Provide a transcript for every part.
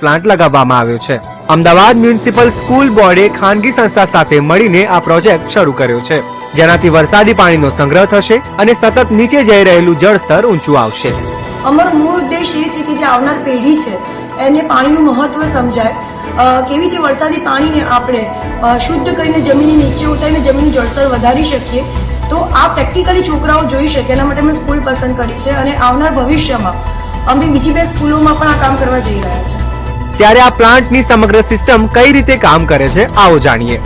Plant લગાવવામાં આવ્યો છે. અમદાવાદ મ્યુનિસિપલ સ્કૂલ બોર્ડે ખાનગી સંસ્થા સાથે મળીને આ પ્રોજેક્ટ શરૂ કર્યો છે, જેનાથી વરસાદી પાણીનો સંગ્રહ થશે અને સતત નીચે જઈ રહેલું જળસ્તર ઊંચું આવશે. અમારો મૂળ ઉદ્દેશ એ છે કે જે આવનાર પેઢી છે એને પાણીનું મહત્વ સમજાય, કેવી રીતે વરસાદી પાણીને આપણે શુદ્ધ કરીને જમીનની નીચે ઉતારીને જમીનનું જળસ્તર વધારી શકીએ. તો આ પ્રેક્ટિકલી છોકરાઓ જોઈ શકે, એના માટે મેં સ્કૂલ પસંદ કરી છે અને આવનાર ભવિષ્યમાં અમે બીજી 2 સ્કૂલોમાં પણ આ કામ કરવા જઈ રહ્યા છે. ત્યારે આ પ્લાન્ટની સમગ્ર સિસ્ટમ કઈ રીતે કામ કરે છે આવો જાણીએ.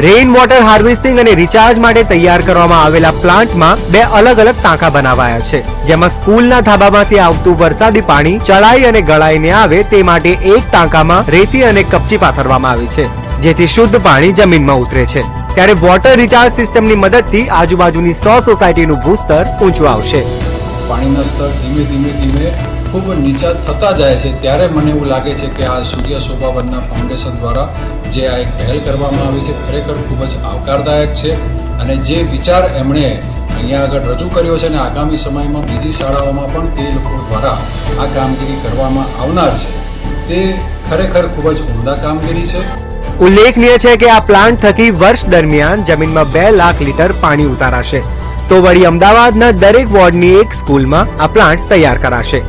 રેઇન વોટર હાર્વેસ્ટિંગ અને રિચાર્જ માટે તૈયાર કરવામાં આવેલા પ્લાન્ટમાં 2 અલગ અલગ ટાંકા બનાવાયા છે, જેમાં સ્કૂલના ધાબામાંથી આવતું વરસાદી પાણી ચડાઈ અને ગળાઈને આવે તે માટે એક ટાંકામાં રેતી અને કપચી પાથરવામાં આવી છે, જેથી શુદ્ધ પાણી જમીનમાં ઉતરે છે. ત્યારે વોટર રિચાર્જ સિસ્ટમની મદદથી આજુબાજુની 100 સોસાયટીનું ભૂસ્તર ઊંચું આવશે. પાણીના સ્તર ધીમે ધીમે ખૂબ નીચા થતા જાય છે, ત્યારે મને એવું લાગે છે કે આ સૂર્ય શોભાવનના ફાઉન્ડેશન દ્વારા જે આ એક પહેલ કરવામાં આવી છે ખરેખર ખૂબ જ આવકારદાયક છે. અને જે વિચાર એમણે અહીંયા આગળ રજૂ કર્યો છે અને આગામી સમયમાં બીજી શાળાઓમાં પણ તે લોકો દ્વારા આ કામગીરી કરવામાં આવનાર છે, તે ખરેખર ખૂબ જ ઉમદા કામગીરી છે. ઉલ્લેખનીય છે કે આ પ્લાન્ટ થકી વર્ષ દરમિયાન જમીનમાં 2 લાખ લીટર પાણી ઉતારાશે. તો વળી અમદાવાદના દરેક વોર્ડની એક સ્કૂલમાં આ પ્લાન્ટ તૈયાર કરાશે.